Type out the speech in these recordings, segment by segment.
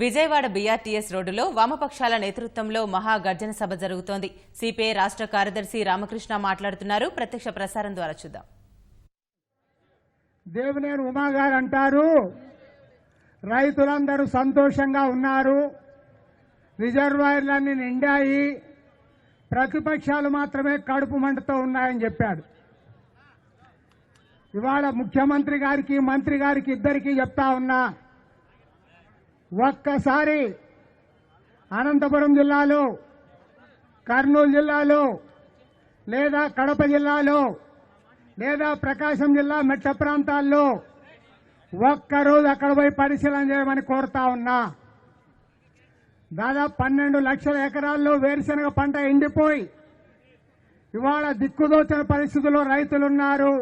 Vijayawada BRTS రోడ్డులో వామపక్షాల నేతృత్వంలో మహా గర్జన సభ జరుగుతోంది. సిపిఐ రాష్ట్ర కార్యదర్శి రామకృష్ణ మాట్లాడుతున్నారు. ప్రత్యక్ష ప్రసారం ద్వారా చూద్దాం. దేవినేని ఉమా గారు అంటారు, రైతులందరూ సంతోషంగా ఉన్నారు, రిజర్వాయర్లన్నీ నిండాయి, ప్రతిపక్షాలు మాత్రమే కడుపు మంటతో ఉన్నాయని చెప్పాడు. ఇవాళ ముఖ్యమంత్రి గారికి మంత్రి గారికి ఇద్దరికీ చెప్తా ఉన్నా, ఒక్కసారి అనంతపురం జిల్లాలో, కర్నూలు జిల్లాలో, లేదా కడప జిల్లాలో, లేదా ప్రకాశం జిల్లా మెట్ట ప్రాంతాల్లో ఒక్కరోజు అక్కడ పోయి పరిశీలన చేయమని కోరుతా ఉన్నా. దాదాపు 12 లక్షల ఎకరాల్లో వేరుశనగ పంట ఎండిపోయి ఇవాళ దిక్కుదోచిన పరిస్థితుల్లో రైతులున్నారు,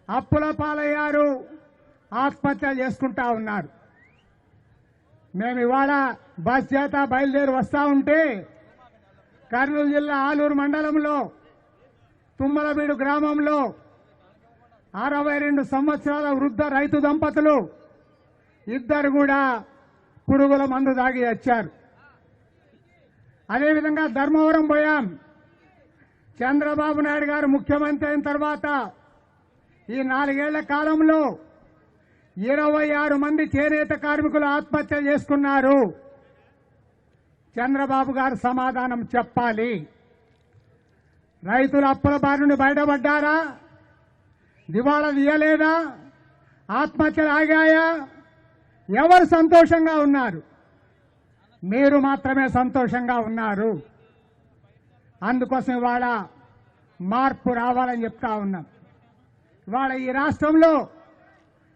అప్పుల పాలయ్యారు, ఆత్మహత్య చేసుకుంటా ఉన్నారు. మేము ఇవాళ బస్ చేత బయలుదేరి వస్తా ఉంటే కర్నూలు జిల్లా ఆలూరు మండలంలో తుమ్మలబీడు గ్రామంలో 62 సంవత్సరాల వృద్ధ రైతు దంపతులు ఇద్దరు కూడా పురుగుల మందు తాగి వచ్చారు. అదేవిధంగా ధర్మవరం పోయాం. చంద్రబాబు నాయుడు గారు ముఖ్యమంత్రి అయిన తర్వాత ఈ 4 ఏళ్ల కాలంలో 26 మంది చేనేత కార్మికులు ఆత్మహత్య చేసుకున్నారు. చంద్రబాబు గారు సమాధానం చెప్పాలి. రైతుల అప్పుల బారి నుండి బయటపడ్డారా? దివాళా తీయలేదా? ఆత్మహత్యలు ఆగాయా? ఎవరు సంతోషంగా ఉన్నారు? మీరు మాత్రమే సంతోషంగా ఉన్నారు. అందుకోసం ఇవాళ మార్పు రావాలని చెప్తా ఉన్నాం. ఇవాళ ఈ రాష్ట్రంలో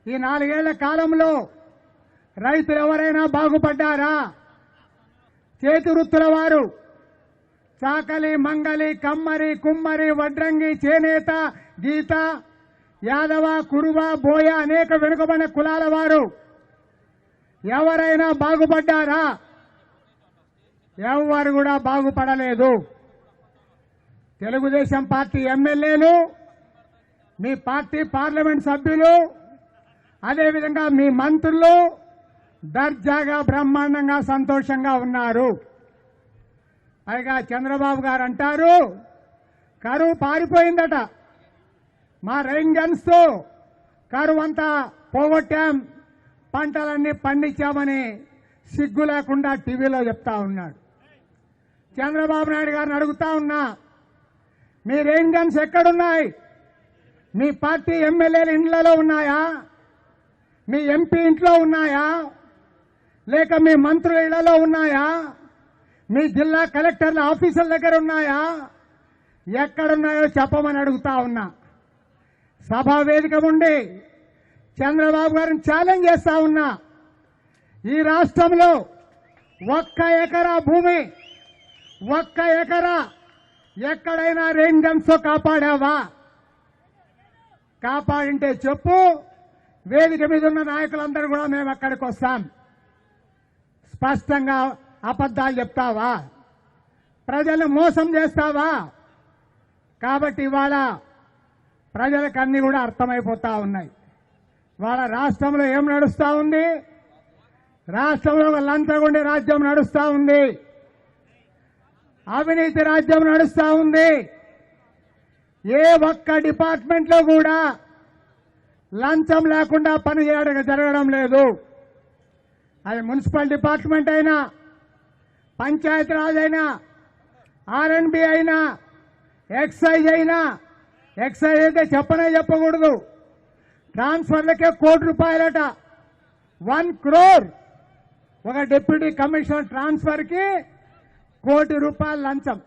ఈ 4 ఏళ్ల కాలంలో రైతులు ఎవరైనా బాగుపడ్డారా? చేతి వృత్తుల వారు చాకలి, మంగలి, కమ్మరి, కుమ్మరి, వడ్రంగి, చేనేత, గీత, యాదవ, కురువ, బోయ అనేక వెనుకబడిన కులాల వారు ఎవరైనా బాగుపడ్డారా? ఎవరు కూడా బాగుపడలేదు. తెలుగుదేశం పార్టీ ఎమ్మెల్యేలు, మీ పార్టీ పార్లమెంట్ సభ్యులు, అదేవిధంగా మీ మంత్రులు దర్జాగా బ్రహ్మాండంగా సంతోషంగా ఉన్నారు. పైగా చంద్రబాబు గారు అంటారు, కరువు పారిపోయిందట, మా రెయిన్ గన్స్ తో కరువు అంతా పోగొట్టాం, పంటలన్నీ పండించామని సిగ్గు లేకుండా టీవీలో చెప్తా ఉన్నాడు. చంద్రబాబు నాయుడు గారిని అడుగుతా ఉన్నా, మీ రెయిన్ గన్స్ ఎక్కడున్నాయి? మీ పార్టీ ఎమ్మెల్యేల ఇండ్లలో ఉన్నాయా? మీ ఎంపీ ఇంట్లో ఉన్నాయా? లేక మీ మంత్రుల ఇళ్లలో ఉన్నాయా? మీ జిల్లా కలెక్టర్ల ఆఫీసుల దగ్గర ఉన్నాయా? ఎక్కడున్నాయో చెప్పమని అడుగుతా ఉన్నా. సభా వేదిక ఉండి చంద్రబాబు గారిని ఛాలెంజ్ చేస్తా ఉన్నా, ఈ రాష్ట్రంలో 1 ఎకరా భూమి, 1 ఎకరా ఎక్కడైనా రెయిన్ గన్స్ తో కాపాడావా? కాపాడింటే చెప్పు. వేదిక మీద ఉన్న నాయకులందరూ కూడా మేము అక్కడికి వస్తాం. స్పష్టంగా అబద్ధాలు చెప్తావా? ప్రజలను మోసం చేస్తావా? కాబట్టి ఇవాళ ప్రజలకు అన్ని కూడా అర్థమైపోతా ఉన్నాయి. ఇవాళ రాష్ట్రంలో ఏం నడుస్తా ఉంది? రాష్ట్రంలో ఒక లంచగొండి రాజ్యం నడుస్తా ఉంది, అవినీతి రాజ్యం నడుస్తా ఉంది. ఏ ఒక్క డిపార్ట్మెంట్ లో కూడా లంచం లేకుండా పని జరగడం లేదు. అది మున్సిపల్ డిపార్ట్మెంట్ అయినా, పంచాయతీరాజ్ అయినా, R&B అయినా, ఎక్సైజ్ అయినా. ఎక్సైజ్ అయితే చెప్పకూడదు, ట్రాన్స్ఫర్లకే ₹1,00,00,000. 1 crore ఒక డిప్యూటీ కమిషనర్ ట్రాన్స్ఫర్ కి ₹1,00,00,000 లంచం.